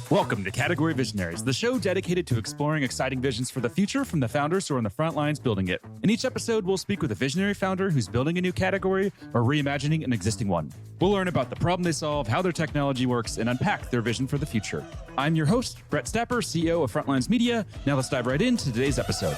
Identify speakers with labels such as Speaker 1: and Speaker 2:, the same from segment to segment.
Speaker 1: Welcome to Category Visionaries, the show dedicated to exploring exciting visions for the future from the founders who are on the front lines building it. In each episode, we'll speak with a visionary founder who's building a new category or reimagining an existing one. We'll learn about the problem they solve, how their technology works, and unpack their vision for the future. I'm your host, Brett Stapper, CEO of Frontlines Media. Now let's dive right into today's episode.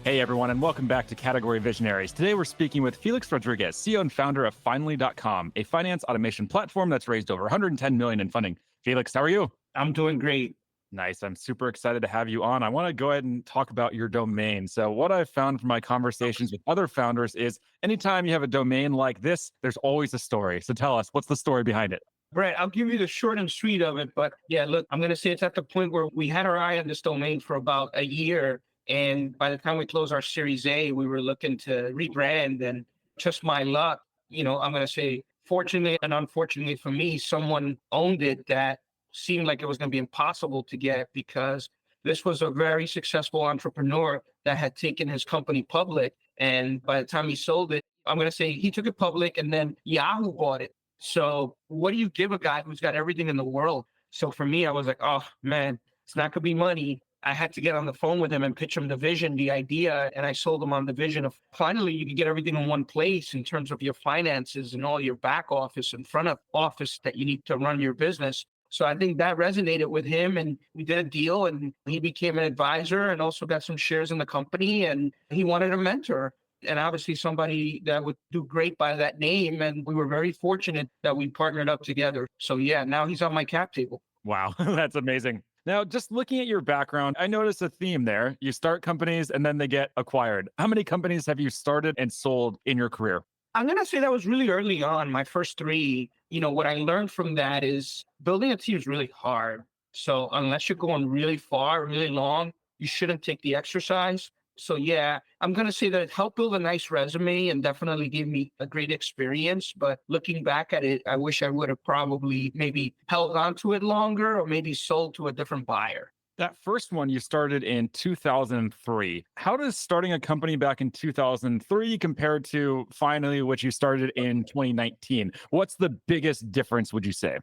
Speaker 1: Hey everyone, and welcome back to Category Visionaries. Today we're speaking with Felix Rodriguez, CEO and founder of Finally.com, a finance automation platform that's raised over $110 million in funding. Felix, how are you?
Speaker 2: I'm doing great.
Speaker 1: Nice. I'm super excited to have you on. I want to go ahead and talk about your domain. So what I've found from my conversations with other founders is anytime you have a domain like this, there's always a story. So tell us, what's the story behind it?
Speaker 2: Brett, I'll give you the short and sweet of it. But yeah, look, I'm going to say it's at the point where we had our eye on this domain for about a year. And by the time we closed our Series A, we were looking to rebrand, and just my luck, I'm going to say, fortunately and unfortunately for me, someone owned it that seemed like it was going to be impossible to get, because this was a very successful entrepreneur that had taken his company public. And by the time he sold it, I'm going to say he took it public and then Yahoo bought it. So what do you give a guy who's got everything in the world? So for me, I was like, oh man, it's not going to be money. I had to get on the phone with him and pitch him the vision, the idea, and I sold him on the vision of finally you can get everything in one place in terms of your finances and all your back office and front of office that you need to run your business. So I think that resonated with him, and we did a deal, and he became an advisor and also got some shares in the company, and he wanted a mentor. And obviously somebody that would do great by that name. And we were very fortunate that we partnered up together. So yeah, now he's on my cap table.
Speaker 1: Wow, that's amazing. Now, just looking at your background, I noticed a theme there. You start companies and then they get acquired. How many companies have you started and sold in your career?
Speaker 2: I'm going to say that was really early on, my first three. What I learned from that is building a team is really hard. So unless you're going really far, really long, you shouldn't take the exercise. So yeah, I'm going to say that it helped build a nice resume and definitely gave me a great experience. But looking back at it, I wish I would have probably maybe held on to it longer or maybe sold to a different buyer.
Speaker 1: That first one you started in 2003. How does starting a company back in 2003 compare to finally what you started in 2019? What's the biggest difference, would you say?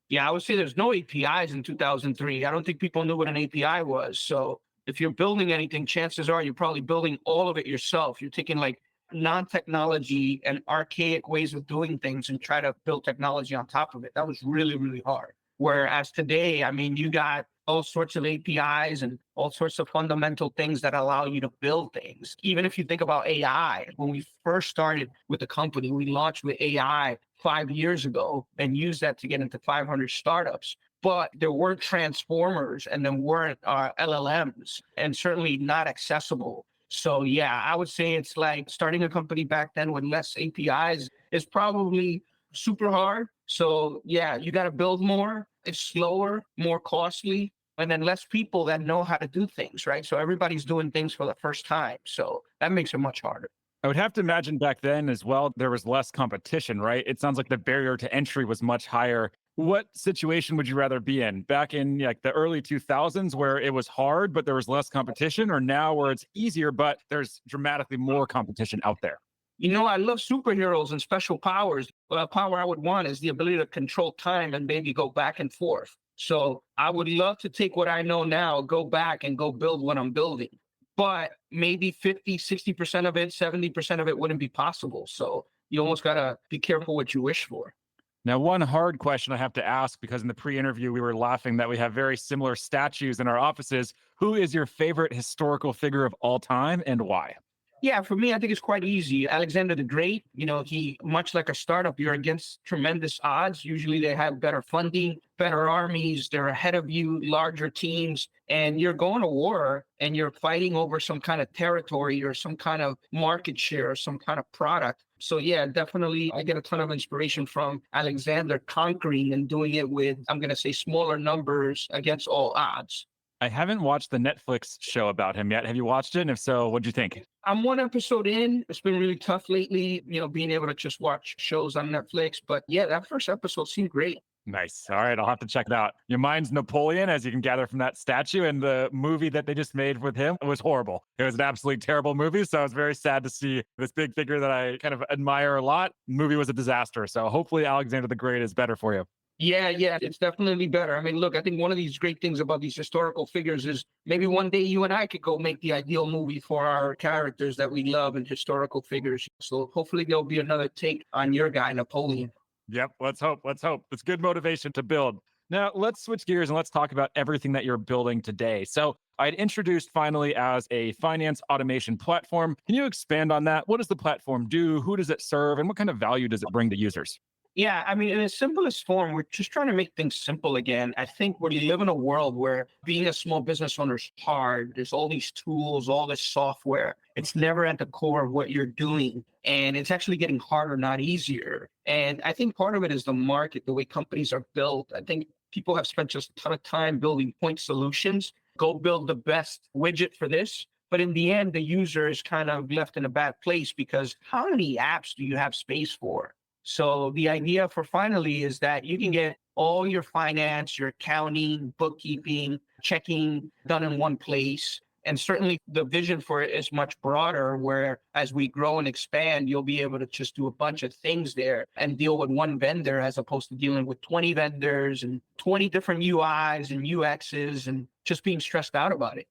Speaker 2: Yeah, I would say there's no APIs in 2003. I don't think people knew what an API was. So if you're building anything, chances are you're probably building all of it yourself. You're taking like non-technology and archaic ways of doing things and try to build technology on top of it. That was really, really hard. Whereas today, you got all sorts of APIs and all sorts of fundamental things that allow you to build things. Even if you think about AI, when we first started with the company, we launched with AI 5 years ago and used that to get into 500 startups. But there weren't transformers and there weren't LLMs, and certainly not accessible. So yeah, I would say it's like starting a company back then with less APIs is probably super hard. So yeah, you got to build more. It's slower, more costly, and then less people that know how to do things, right? So everybody's doing things for the first time. So that makes it much harder.
Speaker 1: I would have to imagine back then as well, there was less competition, right? It sounds like the barrier to entry was much higher. What situation would you rather be in? Back in like the early 2000s where it was hard, but there was less competition, or now where it's easier, but there's dramatically more competition out there?
Speaker 2: I love superheroes and special powers. A power I would want is the ability to control time and maybe go back and forth. So I would love to take what I know now, go back and go build what I'm building. But maybe 50, 60% of it, 70% of it wouldn't be possible. So you almost got to be careful what you wish for.
Speaker 1: Now, one hard question I have to ask, because in the pre-interview, we were laughing that we have very similar statues in our offices. Who is your favorite historical figure of all time and why?
Speaker 2: Yeah, for me, I think it's quite easy. Alexander the Great, he, much like a startup, you're against tremendous odds. Usually they have better funding, better armies, they're ahead of you, larger teams, and you're going to war and you're fighting over some kind of territory or some kind of market share or some kind of product. So yeah, definitely I get a ton of inspiration from Alexander conquering and doing it with, I'm going to say, smaller numbers against all odds.
Speaker 1: I haven't watched the Netflix show about him yet. Have you watched it? And if so, what'd you think?
Speaker 2: I'm one episode in. It's been really tough lately, being able to just watch shows on Netflix. But yeah, that first episode seemed great.
Speaker 1: Nice. All right, I'll have to check it out. Your mind's Napoleon, as you can gather from that statue, and the movie that they just made with him was horrible. It was an absolutely terrible movie, so I was very sad to see this big figure that I kind of admire a lot. Movie was a disaster, so hopefully Alexander the Great is better for you.
Speaker 2: Yeah, it's definitely better. I mean, look, I think one of these great things about these historical figures is maybe one day you and I could go make the ideal movie for our characters that we love and historical figures. So hopefully there'll be another take on your guy, Napoleon.
Speaker 1: Yep. Let's hope. Let's hope. It's good motivation to build. Now, let's switch gears and let's talk about everything that you're building today. So, I'd introduced finally as a finance automation platform. Can you expand on that? What does the platform do? Who does it serve? And what kind of value does it bring to users?
Speaker 2: Yeah, I mean, in its simplest form, we're just trying to make things simple again. I think we live in a world where being a small business owner is hard. There's all these tools, all this software. It's never at the core of what you're doing. And it's actually getting harder, not easier. And I think part of it is the market, the way companies are built. I think people have spent just a ton of time building point solutions. Go build the best widget for this. But in the end, the user is kind of left in a bad place because how many apps do you have space for? So the idea for Finally is that you can get all your finance, your accounting, bookkeeping, checking done in one place. And certainly the vision for it is much broader, where as we grow and expand, you'll be able to just do a bunch of things there and deal with one vendor as opposed to dealing with 20 vendors and 20 different UIs and UXs and just being stressed out about it.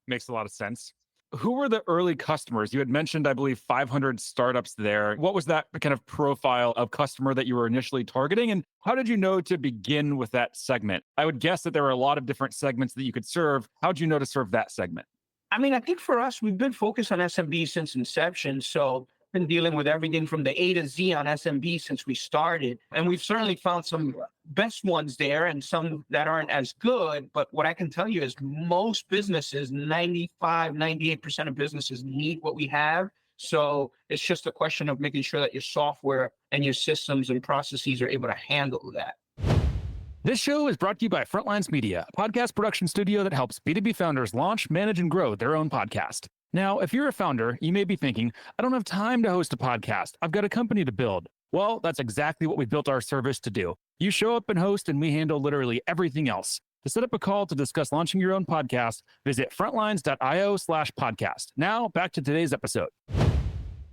Speaker 1: Makes a lot of sense. Who were the early customers? You had mentioned, I believe, 500 startups there. What was that kind of profile of customer that you were initially targeting? And how did you know to begin with that segment? I would guess that there were a lot of different segments that you could serve. How did you know to serve that segment?
Speaker 2: I mean, I think for us, we've been focused on SMB since inception. So been dealing with everything from the A to Z on SMB since we started. And we've certainly found some best ones there and some that aren't as good. But what I can tell you is most businesses, 95, 98% of businesses need what we have. So it's just a question of making sure that your software and your systems and processes are able to handle that.
Speaker 1: This show is brought to you by Frontlines Media, a podcast production studio that helps B2B founders launch, manage, and grow their own podcast. Now, if you're a founder, you may be thinking, I don't have time to host a podcast. I've got a company to build. Well, that's exactly what we built our service to do. You show up and host, and we handle literally everything else. To set up a call to discuss launching your own podcast, visit frontlines.io/podcast. Now, back to today's episode.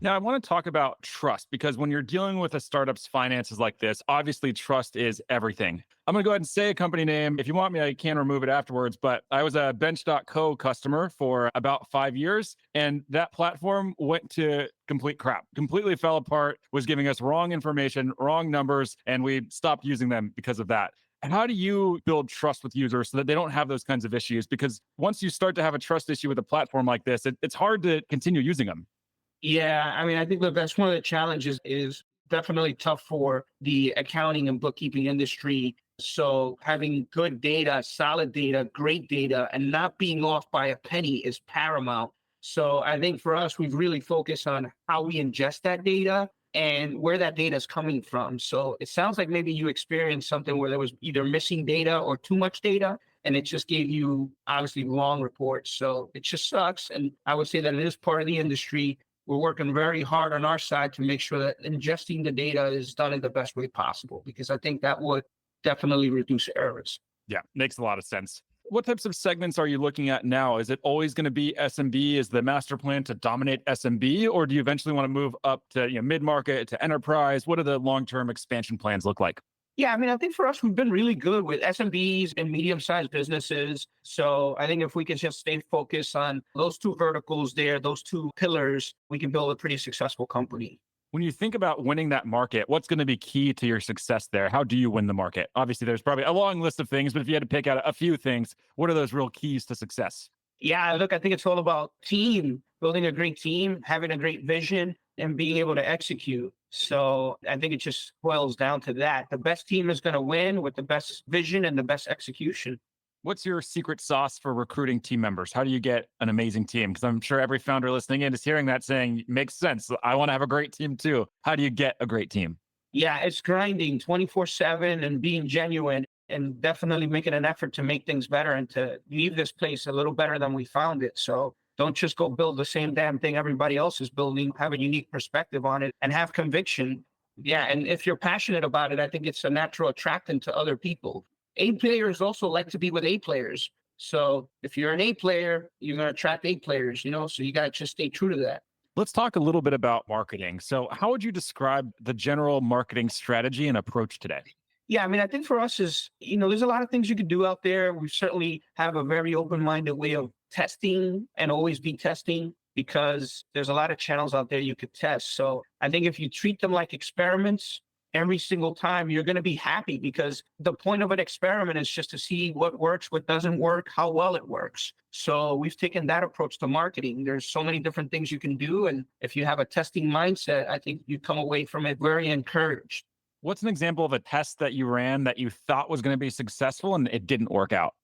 Speaker 1: Now, I want to talk about trust because when you're dealing with a startup's finances like this, obviously trust is everything. I'm going to go ahead and say a company name. If you want me, I can remove it afterwards, but I was a Bench.co customer for about 5 years, and that platform went to complete crap, completely fell apart, was giving us wrong information, wrong numbers, and we stopped using them because of that. And how do you build trust with users so that they don't have those kinds of issues? Because once you start to have a trust issue with a platform like this, it's hard to continue using them.
Speaker 2: Yeah, I mean, I think, look, that's one of the challenges is definitely tough for the accounting and bookkeeping industry. So having good data, solid data, great data, and not being off by a penny is paramount. So I think for us, we've really focused on how we ingest that data and where that data is coming from. So it sounds like maybe you experienced something where there was either missing data or too much data, and it just gave you obviously wrong reports. So it just sucks. And I would say that it is part of the industry. We're working very hard on our side to make sure that ingesting the data is done in the best way possible, because I think that would definitely reduce errors.
Speaker 1: Yeah, makes a lot of sense. What types of segments are you looking at now? Is it always going to be SMB? Is the master plan to dominate SMB, or do you eventually want to move up to mid-market, to enterprise? What do the long-term expansion plans look like?
Speaker 2: Yeah, I mean, I think for us, we've been really good with SMBs and medium-sized businesses. So I think if we can just stay focused on those two verticals there, those two pillars, we can build a pretty successful company.
Speaker 1: When you think about winning that market, what's going to be key to your success there? How do you win the market? Obviously, there's probably a long list of things, but if you had to pick out a few things, what are those real keys to success?
Speaker 2: Yeah, look, I think it's all about team, building a great team, having a great vision, and being able to execute. So I think it just boils down to that. The best team is going to win with the best vision and the best execution.
Speaker 1: What's your secret sauce for recruiting team members? How do you get an amazing team? Because I'm sure every founder listening in is hearing that saying, makes sense. I want to have a great team too. How do you get a great team?
Speaker 2: Yeah, it's grinding 24/7 and being genuine and definitely making an effort to make things better and to leave this place a little better than we found it. So don't just go build the same damn thing everybody else is building, have a unique perspective on it and have conviction. Yeah. And if you're passionate about it, I think it's a natural attractant to other people. A players also like to be with A players. So if you're an A player, you're going to attract A players, so you got to just stay true to that.
Speaker 1: Let's talk a little bit about marketing. So, how would you describe the general marketing strategy and approach today?
Speaker 2: Yeah, I mean, I think for us is, there's a lot of things you can do out there. We certainly have a very open-minded way of testing and always be testing because there's a lot of channels out there you could test. So I think if you treat them like experiments every single time, you're going to be happy because the point of an experiment is just to see what works, what doesn't work, how well it works. So we've taken that approach to marketing. There's so many different things you can do. And if you have a testing mindset, I think you come away from it very encouraged.
Speaker 1: What's an example of a test that you ran that you thought was going to be successful and it didn't work out?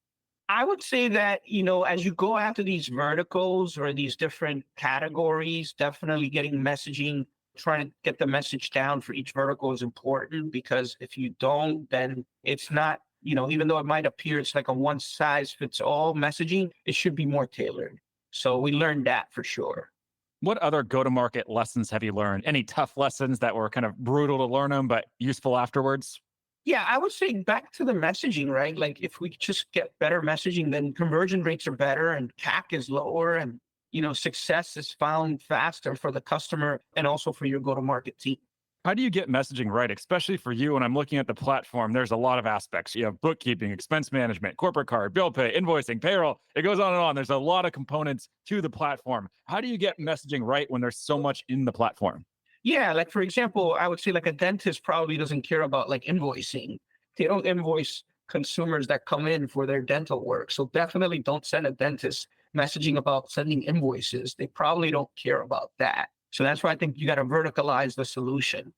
Speaker 2: I would say that, as you go after these verticals or these different categories, definitely getting messaging, trying to get the message down for each vertical is important because if you don't, then it's not, even though it might appear it's like a one size fits all messaging, it should be more tailored. So we learned that for sure.
Speaker 1: What other go-to-market lessons have you learned? Any tough lessons that were kind of brutal to learn them, but useful afterwards?
Speaker 2: Yeah, I would say back to the messaging, right? Like if we just get better messaging, then conversion rates are better and CAC is lower and, success is found faster for the customer and also for your go-to-market team.
Speaker 1: How do you get messaging right, especially for you? When I'm looking at the platform, there's a lot of aspects. You have bookkeeping, expense management, corporate card, bill pay, invoicing, payroll. It goes on and on. There's a lot of components to the platform. How do you get messaging right when there's so much in the platform?
Speaker 2: Yeah, like for example, I would say like a dentist probably doesn't care about like invoicing. They don't invoice consumers that come in for their dental work. So definitely don't send a dentist messaging about sending invoices. They probably don't care about that. So that's why I think you got to verticalize the solution.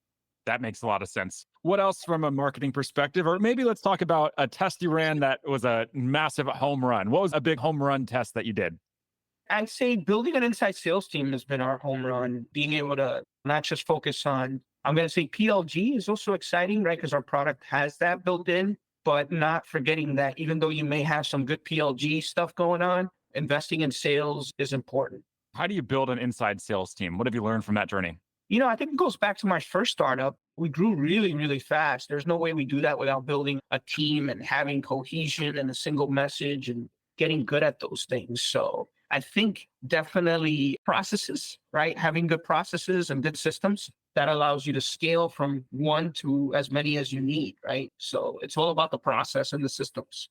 Speaker 1: That makes a lot of sense. What else from a marketing perspective? Or maybe let's talk about a test you ran that was a massive home run. What was a big home run test that you did?
Speaker 2: I'd say building an inside sales team has been our home run. Being able to not just focus on, I'm going to say PLG is also exciting, right? Because our product has that built in, but not forgetting that even though you may have some good PLG stuff going on, investing in sales is important.
Speaker 1: How do you build an inside sales team? What have you learned from that journey?
Speaker 2: I think it goes back to my first startup. We grew really, really fast. There's no way we do that without building a team and having cohesion and a single message and getting good at those things. So I think definitely processes, right? Having good processes and good systems that allows you to scale from one to as many as you need, right? So it's all about the process and the systems.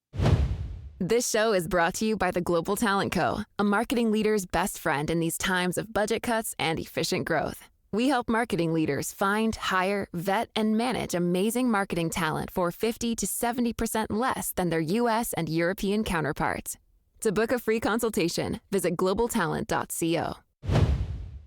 Speaker 3: This show is brought to you by the Global Talent Co., a marketing leader's best friend in these times of budget cuts and efficient growth. We help marketing leaders find, hire, vet, and manage amazing marketing talent for 50 to 70% less than their U.S. and European counterparts. To book a free consultation, visit globaltalent.co.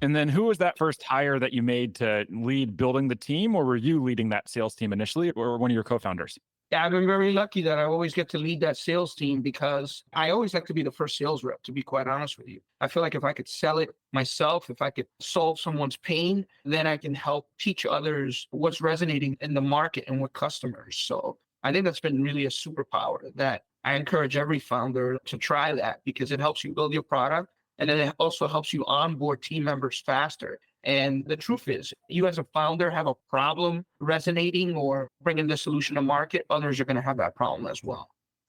Speaker 1: And then who was that first hire that you made to lead building the team, or were you leading that sales team initially, or one of your co-founders?
Speaker 2: Yeah, I've been very lucky that I always get to lead that sales team because I always like to be the first sales rep, to be quite honest with you. I feel like if I could sell it myself, if I could solve someone's pain, then I can help teach others what's resonating in the market and with customers. So I think that's been really a superpower that I encourage every founder to try that because it helps you build your product. And then it also helps you onboard team members faster. And the truth is, you as a founder have a problem resonating or bringing the solution to market, others are going to have that problem as well.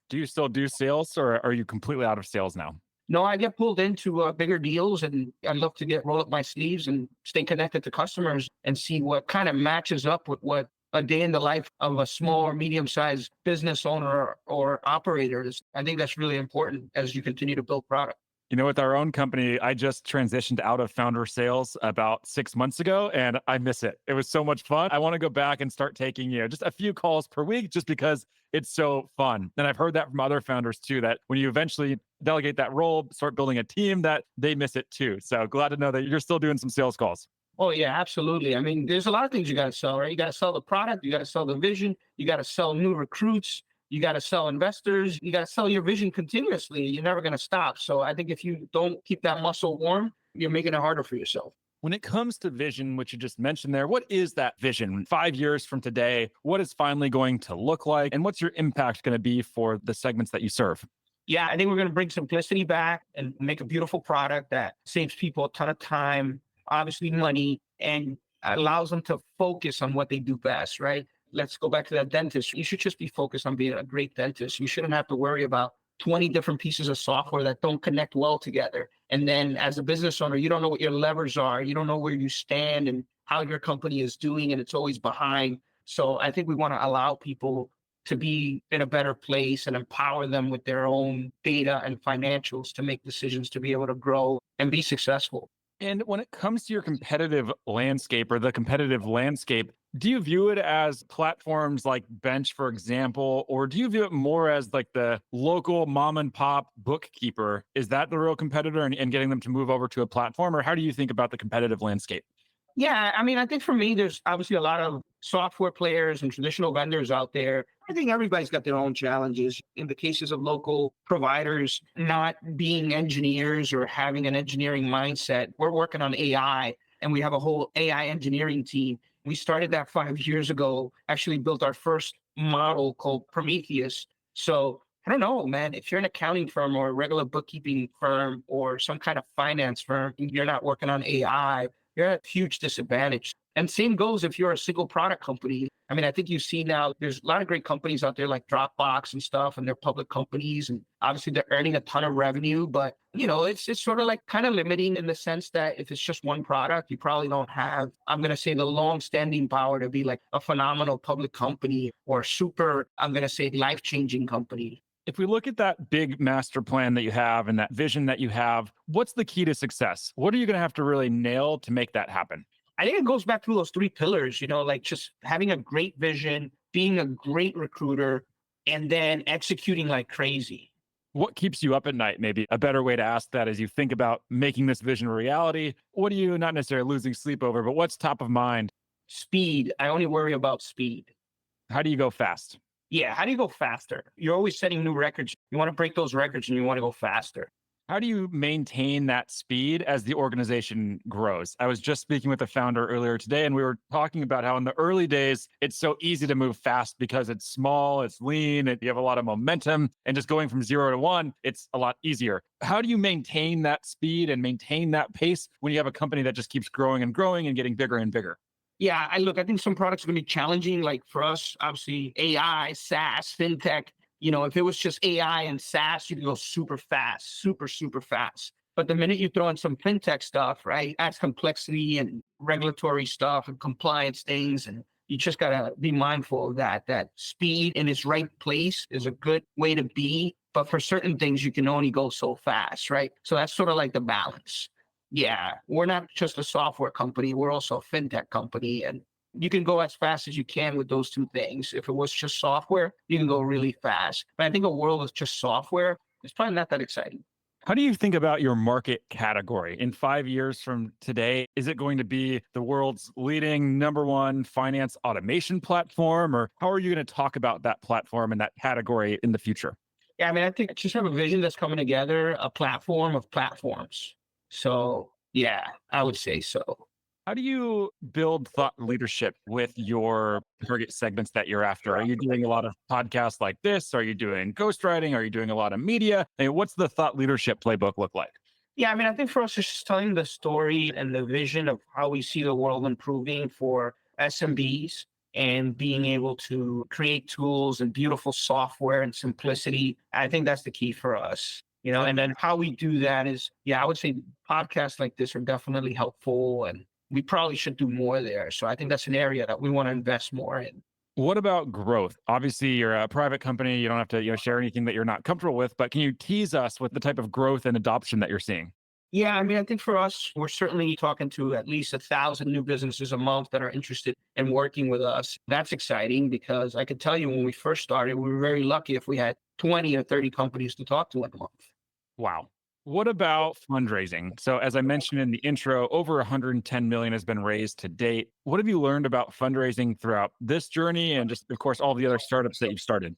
Speaker 1: Do you still do sales, or are you completely out of sales now?
Speaker 2: No, I get pulled into bigger deals and I love to roll up my sleeves and stay connected to customers and see what kind of matches up with what a day in the life of a small or medium-sized business owner or operator is. I think that's really important as you continue to build product.
Speaker 1: With our own company, I just transitioned out of founder sales about 6 months ago, and I miss it. It was so much fun. I want to go back and start taking, just a few calls per week just because it's so fun. And I've heard that from other founders too, that when you eventually delegate that role, start building a team, that they miss it too. So glad to know that you're still doing some sales calls.
Speaker 2: Oh, yeah, absolutely. I mean, there's a lot of things you got to sell, right? You got to sell the product, you got to sell the vision, you got to sell new recruits. You got to sell investors. You got to sell your vision continuously. You're never going to stop. So I think if you don't keep that muscle warm, you're making it harder for yourself.
Speaker 1: When it comes to vision, which you just mentioned there, what is that vision? 5 years from today, what is finally going to look like? And what's your impact going to be for the segments that you serve?
Speaker 2: Yeah, I think we're going to bring simplicity back and make a beautiful product that saves people a ton of time, obviously money. And allows them to focus on what they do best, right? Let's go back to that dentist. You should just be focused on being a great dentist. You shouldn't have to worry about 20 different pieces of software that don't connect well together. And then as a business owner, you don't know what your levers are. You don't know where you stand and how your company is doing, and it's always behind. So I think we want to allow people to be in a better place and empower them with their own data and financials to make decisions to be able to grow and be successful.
Speaker 1: And when it comes to your competitive landscape or the competitive landscape, do you view it as platforms like Bench, for example, or do you view it more as like the local mom and pop bookkeeper? Is that the real competitor and getting them to move over to a platform? Or how do you think about the competitive landscape?
Speaker 2: Yeah, I mean, I think for me, there's obviously a lot of software players and traditional vendors out there. I think everybody's got their own challenges. In the cases of local providers not being engineers or having an engineering mindset, we're working on AI and we have a whole AI engineering team. We started that 5 years ago, actually built our first model called Prometheus. So I don't know, man, if you're an accounting firm or a regular bookkeeping firm or some kind of finance firm, you're not working on AI, you're at a huge disadvantage. And same goes if you're a single product company. I mean, I think you see now there's a lot of great companies out there like Dropbox and stuff, and they're public companies. And obviously they're earning a ton of revenue, but it's sort of like kind of limiting in the sense that if it's just one product, you probably don't have, I'm going to say, the long-standing power to be like a phenomenal public company or super, I'm going to say, life-changing company.
Speaker 1: If we look at that big master plan that you have and that vision that you have, what's the key to success? What are you going to have to really nail to make that happen?
Speaker 2: I think it goes back to those three pillars, like just having a great vision, being a great recruiter, and then executing like crazy.
Speaker 1: What keeps you up at night? Maybe a better way to ask that as you think about making this vision a reality. What are you not necessarily losing sleep over, but what's top of mind?
Speaker 2: Speed. I only worry about speed.
Speaker 1: How do you go fast?
Speaker 2: Yeah. How do you go faster? You're always setting new records. You want to break those records and you want to go faster.
Speaker 1: How do you maintain that speed as the organization grows? I was just speaking with a founder earlier today, and we were talking about how in the early days, it's so easy to move fast because it's small, it's lean, you have a lot of momentum, and just going from 0 to 1, it's a lot easier. How do you maintain that speed and maintain that pace when you have a company that just keeps growing and growing and getting bigger and bigger?
Speaker 2: Yeah, I think some products are going to be challenging. Like for us, obviously, AI, SaaS, fintech. If it was just AI and SaaS, you could go super fast, super, super fast. But the minute you throw in some fintech stuff, right, adds complexity and regulatory stuff and compliance things. And you just got to be mindful of that speed in its right place is a good way to be. But for certain things, you can only go so fast, right? So that's sort of like the balance. Yeah, we're not just a software company. We're also a fintech company. And you can go as fast as you can with those two things. If it was just software, you can go really fast. But I think a world with just software is probably not that exciting.
Speaker 1: How do you think about your market category? In 5 years from today, is it going to be the world's leading #1 finance automation platform? Or how are you going to talk about that platform and that category in the future?
Speaker 2: Yeah, I mean, I think I just have a vision that's coming together, a platform of platforms. So yeah, I would say so.
Speaker 1: How do you build thought leadership with your target segments that you're after? Are you doing a lot of podcasts like this? Are you doing ghostwriting? Are you doing a lot of media? And what's the thought leadership playbook look like?
Speaker 2: Yeah, I mean, I think for us, it's just telling the story and the vision of how we see the world improving for SMBs and being able to create tools and beautiful software and simplicity. I think that's the key for us. And then how we do that is, I would say podcasts like this are definitely helpful, and we probably should do more there. So I think that's an area that we want to invest more in.
Speaker 1: What about growth? Obviously, you're a private company. You don't have to share anything that you're not comfortable with, but can you tease us with the type of growth and adoption that you're seeing?
Speaker 2: Yeah, I mean, I think for us, we're certainly talking to at least 1,000 new businesses a month that are interested in working with us. That's exciting because I could tell you when we first started, we were very lucky if we had 20 or 30 companies to talk to in a month.
Speaker 1: Wow. What about fundraising? So as I mentioned in the intro, over 110 million has been raised to date. What have you learned about fundraising throughout this journey and just, of course, all the other startups that you've started?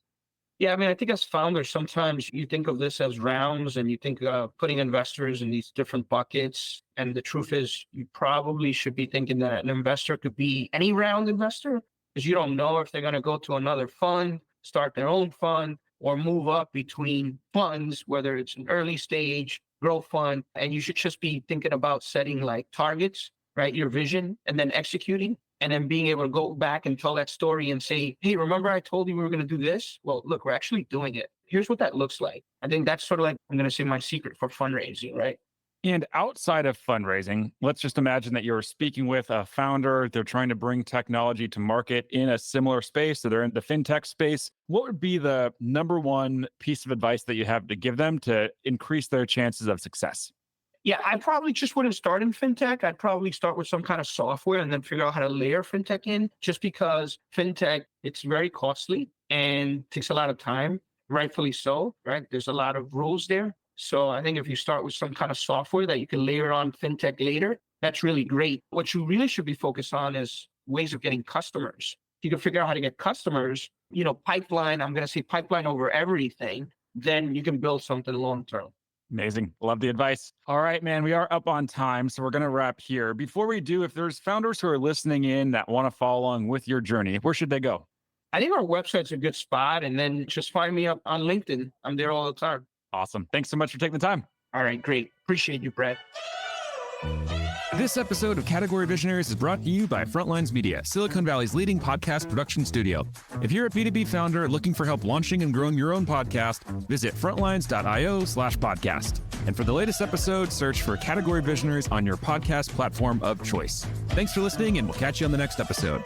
Speaker 2: Yeah, I mean, I think as founders, sometimes you think of this as rounds and you think of putting investors in these different buckets. And the truth is, you probably should be thinking that an investor could be any round investor because you don't know if they're going to go to another fund, start their own fund, or move up between funds, whether it's an early stage growth fund. And you should just be thinking about setting like targets right? Your vision, and then executing, and then being able to go back and tell that story and say, hey, remember I told you we were going to do this? Well, look, we're actually doing it. Here's what that looks like. I think that's sort of like, I'm going to say, my secret for fundraising, right?
Speaker 1: And outside of fundraising, let's just imagine that you're speaking with a founder. They're trying to bring technology to market in a similar space. So they're in the fintech space. What would be the number one piece of advice that you have to give them to increase their chances of success?
Speaker 2: Yeah, I probably just wouldn't start in fintech. I'd probably start with some kind of software and then figure out how to layer fintech in, just because fintech, it's very costly and takes a lot of time, rightfully so, right? There's a lot of rules there. So I think if you start with some kind of software that you can layer on fintech later, that's really great. What you really should be focused on is ways of getting customers. If you can figure out how to get customers, pipeline, I'm going to say pipeline over everything, then you can build something long-term.
Speaker 1: Amazing. Love the advice. All right, man, we are up on time, so we're going to wrap here. Before we do, if there's founders who are listening in that want to follow along with your journey, where should they go?
Speaker 2: I think our website's a good spot, and then just find me up on LinkedIn. I'm there all the time.
Speaker 1: Awesome. Thanks so much for taking the time.
Speaker 2: All right, great. Appreciate you, Brett.
Speaker 1: This episode of Category Visionaries is brought to you by Frontlines Media, Silicon Valley's leading podcast production studio. If you're a B2B founder looking for help launching and growing your own podcast, visit frontlines.io/podcast. And for the latest episode, search for Category Visionaries on your podcast platform of choice. Thanks for listening, and we'll catch you on the next episode.